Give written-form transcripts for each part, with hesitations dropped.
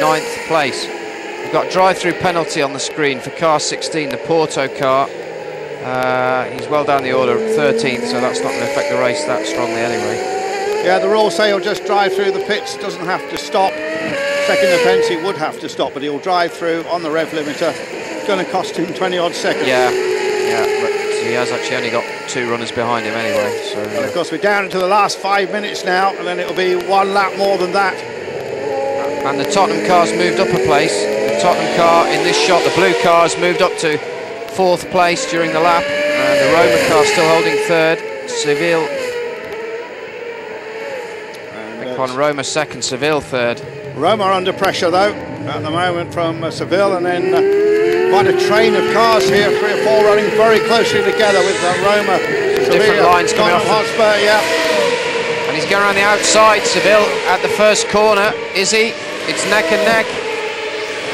9th place. We've got drive-through penalty on the screen for car 16, the Porto car. He's well down the order, 13th, so that's not going to affect the race that strongly anyway. Yeah, the rules say he'll just drive through the pits, doesn't have to stop. Second offence, he would have to stop, but he'll drive through on the rev limiter. It's going to cost him 20-odd seconds. Yeah, but he has actually only got 2 runners behind him anyway. So, and of course, we're down to the last 5 minutes now, and then it'll be 1 lap more than that. And the Tottenham car's moved up a place. The Tottenham car in this shot, the blue car, has moved up to 4th place during the lap. And the Roma car still holding 3rd. Seville. Roma 2nd, Seville 3rd. Roma are under pressure though at the moment from Seville, and then quite a train of cars here, 3 or 4 running very closely together with Roma. Different lines coming off. Hotspur, yeah. And he's going around the outside, Seville at the first corner. Is he? It's neck and neck.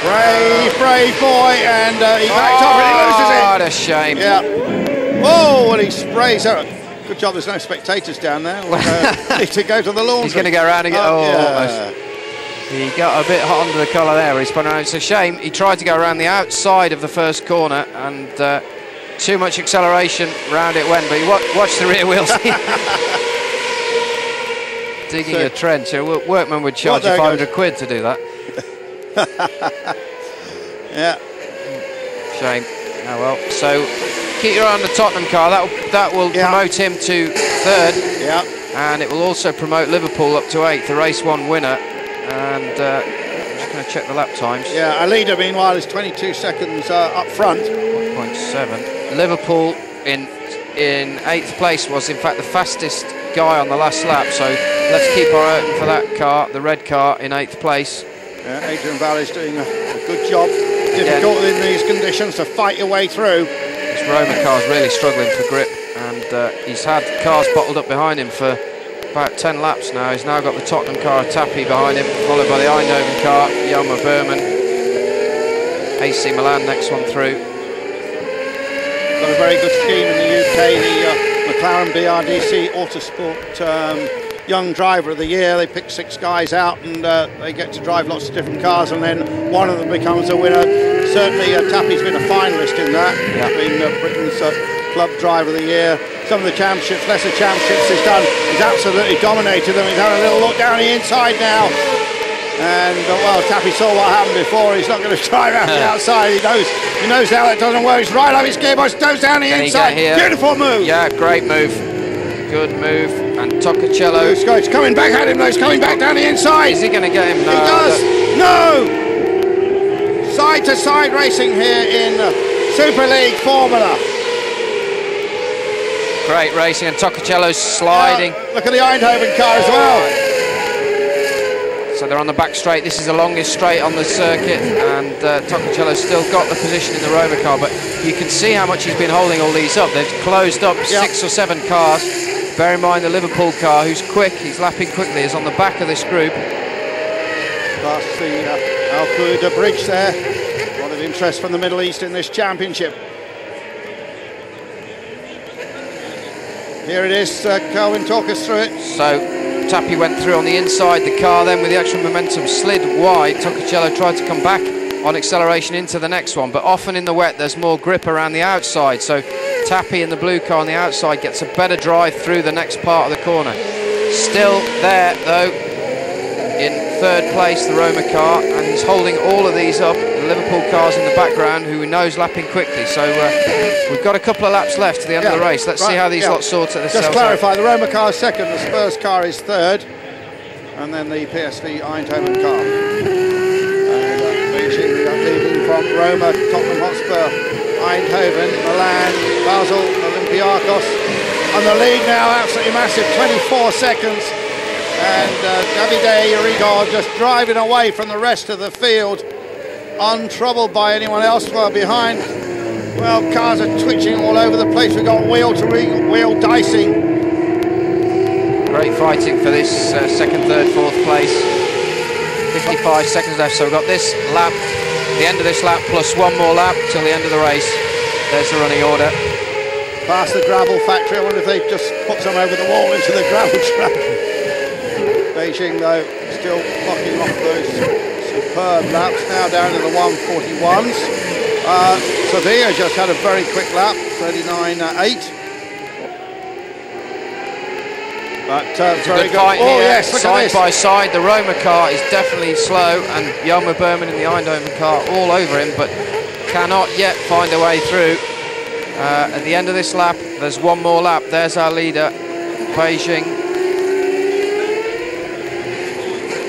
Brave boy, and he backed off and he loses it. What a shame. Yeah. Whoa, and he sprays out. Good job there's no spectators down there. Need to go to the laundry. He's going to go around again. Yeah. He got a bit hot under the collar there. He spun around. It's a shame. He tried to go around the outside of the first corner, and too much acceleration, round it went. But he watched the rear wheels. Digging a trench. A workman would charge you 500 quid to do that. Yeah. Shame. Oh well. So keep your eye on the Tottenham car. That will promote him to 3rd. Yeah. And it will also promote Liverpool up to 8th, the race 1 winner. And I'm just going to check the lap times. Yeah, our leader, meanwhile, is 22 seconds up front. 1.7. Liverpool in 8th place was, in fact, the fastest guy on the last lap. So let's keep our eye open for that car, the red car, in 8th place. Yeah, Adrian Valley's doing a good job. Difficult in these conditions to fight your way through. This Roma car's really struggling for grip, and he's had cars bottled up behind him for about 10 laps now. He's now got the Tottenham car, Tappi, behind him, followed by the Eindhoven car, Jelmer Berman. AC Milan next one through. Got a very good scheme in the UK, the McLaren BRDC Autosport Young Driver of the Year. They pick 6 guys out, and they get to drive lots of different cars, and then one of them becomes a winner. Certainly Tappi's been a finalist in that. Yeah. He's been Britain's Club Driver of the Year. Some of the championships, lesser championships he's absolutely dominated them. He's had a little look down the inside now. And, well, Tappi saw what happened before. He's not going to try around the outside. He knows how that doesn't work. He's right up his gearbox, goes down the inside. Beautiful move. Yeah, great move. Good move. And Toccacello. He's coming back at him, though. He's coming back down the inside. Is he going to get him? No, he does. No! Side-to-side racing here in Superleague Formula. Great racing, and Toccacello's sliding. Look at the Eindhoven car as well. So they're on the back straight. This is the longest straight on the circuit, and Toccacello's still got the position in the Roma car, but you can see how much he's been holding all these up. They've closed up 6 or 7 cars. Bear in mind the Liverpool car, who's quick, he's lapping quickly, is on the back of this group. Past the Al Quda bridge there. A lot of interest from the Middle East in this championship. Here it is, Kelvin, talk us through it. So Tappi went through on the inside, the car then with the extra momentum slid wide. Toccacello tried to come back on acceleration into the next one, but often in the wet there's more grip around the outside, so Tappi in the blue car on the outside gets a better drive through the next part of the corner. Still there though, in 3rd place, the Roma car, and he's holding all of these up. The Liverpool car's in the background, who we know is lapping quickly. So we've got a couple of laps left to the end of the race. Let's see how these lots sort it themselves out. Just clarify, the Roma car is 2nd, the Spurs car is 3rd, and then the PSV Eindhoven car. And leading from Roma, Tottenham Hotspur, Eindhoven, Milan, Basel, Olympiacos. On the lead now, absolutely massive, 24 seconds. And Davide Rigol just driving away from the rest of the field, untroubled by anyone else far behind. Well, cars are twitching all over the place. We've got wheel to wheel dicing. Great fighting for this 2nd, 3rd, 4th place. 55 seconds left, so we've got this lap, the end of this lap, plus 1 more lap till the end of the race. There's the running order. Past the gravel factory. I wonder if they've just put some over the wall into the gravel track. Beijing, though, still blocking off those superb laps, now down to the 141s. Sevilla just had a very quick lap, 39.8. But very good fight oh, here, yes, side by side. The Roma car is definitely slow, and Jelmer Berman in the Eindhoven car all over him, but cannot yet find a way through. At the end of this lap, there's one more lap. There's our leader, Beijing.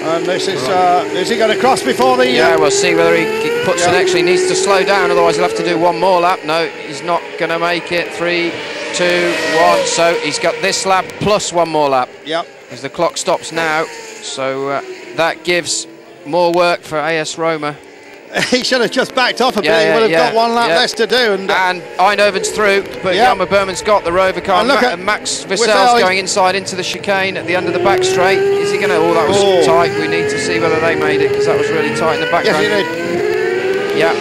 And this is he going to cross before the... Yeah, we'll see whether he puts an extra. He needs to slow down, otherwise he'll have to do one more lap. No, he's not going to make it. 3, 2, 1. So he's got this lap plus one more lap. Yep. As the clock stops now. So that gives more work for AS Roma. He should have just backed off a bit. He would have got one lap less to do. And Eindhoven's through, but Jelmer Berman's got the Rover car. And Max Wissel's going inside into the chicane at the end of the back straight. Is he going to... Oh, that was tight. We need to see whether they made it, because that was really tight in the background. Yes, he did. Yeah.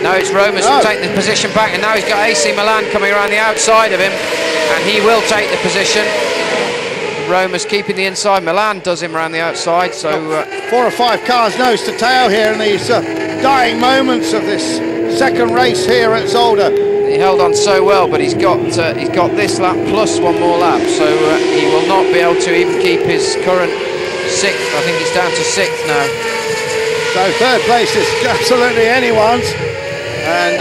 Now it's Roma's taking the position back, and now he's got AC Milan coming around the outside of him, and he will take the position. Roma's keeping the inside. Milan does him around the outside. So 4 or 5 cars nose to tail here in these dying moments of this second race here at Zolder. He held on so well, but he's got this lap plus one more lap, so he will not be able to even keep his current 6th. I think he's down to 6th now. So third place is absolutely anyone's, and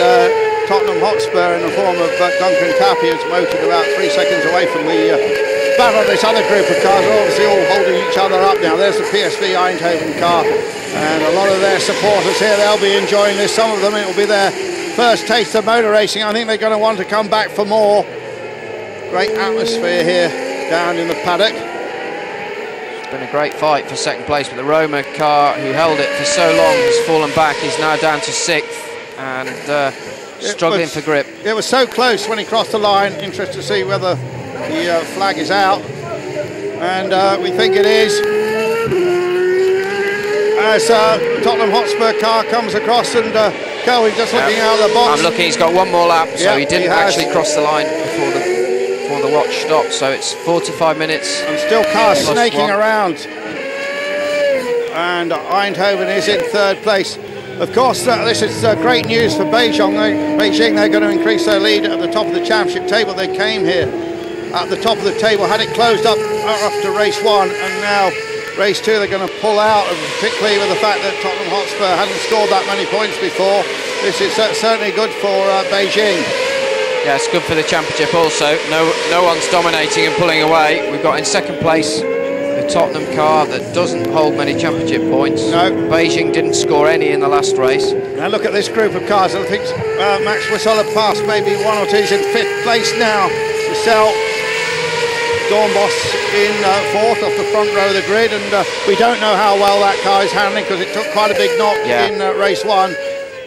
Tottenham Hotspur in the form of Duncan Tappy is motored about 3 seconds away from the battle of this other group of cars. Are obviously all holding each other up now. There's the PSV Eindhoven car, and a lot of their supporters here. They'll be enjoying this. Some of them, it will be their first taste of motor racing. I think they're going to want to come back for more. Great atmosphere here down in the paddock. It's been a great fight for second place, but the Roma car, who held it for so long, has fallen back. He's now down to 6th and struggling for grip. It was so close when he crossed the line. Interested to see whether the flag is out, and we think it is, as Tottenham Hotspur car comes across, and Kelvin just looking out of the box. I'm looking, he's got one more lap, so he didn't actually cross the line before the watch stopped, so it's 45 minutes. And still cars snaking around, and Eindhoven is in third place. Of course, this is great news for Beijing. They're going to increase their lead at the top of the championship table. They came here at the top of the table, had it closed up after race 1, and now race 2 they're going to pull out, and particularly with the fact that Tottenham Hotspur hasn't scored that many points before. This is certainly good for Beijing. Yeah, it's good for the championship also. No one's dominating and pulling away. We've got in second place the Tottenham car that doesn't hold many championship points. No. Beijing didn't score any in the last race. Now look at this group of cars. I think Max Wissel have passed maybe 1 or 2. He's in 5th place now. Wissel, Dornbos in 4th off the front row of the grid, and we don't know how well that car is handling, because it took quite a big knock in race 1.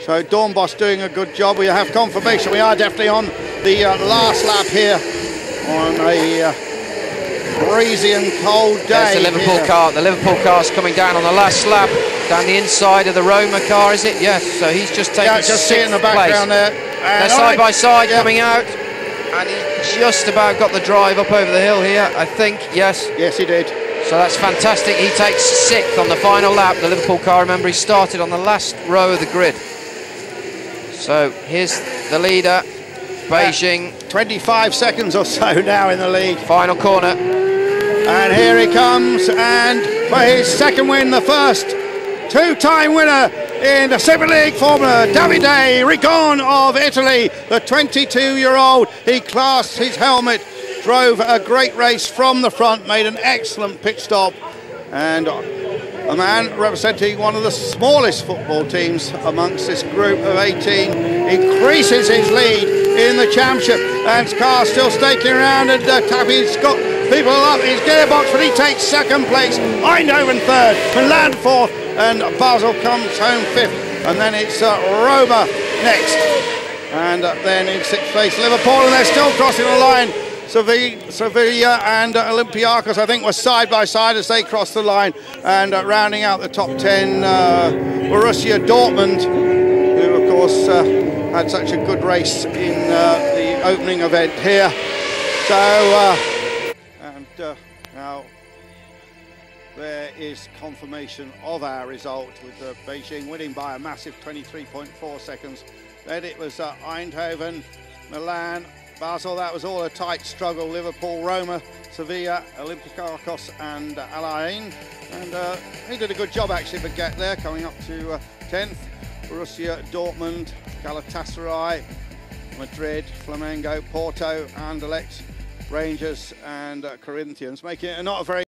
So Dornbos doing a good job. We have confirmation. We are definitely on the last lap here on a breezy and cold day. There's the Liverpool car. The Liverpool car's coming down on the last lap, down the inside of the Roma car, is it? Yes. So he's just taken 6th just see it in the background place. They're side by side coming out. And he just about got the drive up over the hill here, I think, yes. Yes, he did. So that's fantastic. He takes 6th on the final lap. The Liverpool car, remember, he started on the last row of the grid. So here's the leader, Beijing. 25 seconds or so now in the lead. Final corner. And here he comes, and for his second win, the first 2-time winner in the Superleague Formula, Davide Rigon of Italy, the 22-year-old. He clasped his helmet, drove a great race from the front, made an excellent pit stop, and a man representing one of the smallest football teams amongst this group of 18 increases his lead in the championship, and his car still staking around, and Tappy's got people up his gearbox, but he takes 2nd place, Eindhoven 3rd, Milan 4th, and Basel comes home 5th, and then it's Roma next, and then in 6th place Liverpool, and they're still crossing the line. Sevilla and Olympiacos, I think, were side by side as they crossed the line, and rounding out the top 10 Borussia Dortmund, who of course had such a good race in the opening event here. So and now there is confirmation of our result, with Beijing winning by a massive 23.4 seconds. Then it was Eindhoven, Milan, Basel. That was all a tight struggle. Liverpool, Roma, Sevilla, Olympiacos and Al Ain. And he did a good job actually to get there, coming up to 10th. Borussia Dortmund, Galatasaray, Madrid, Flamengo, Porto, Anderlecht, Rangers and Corinthians, making it not a very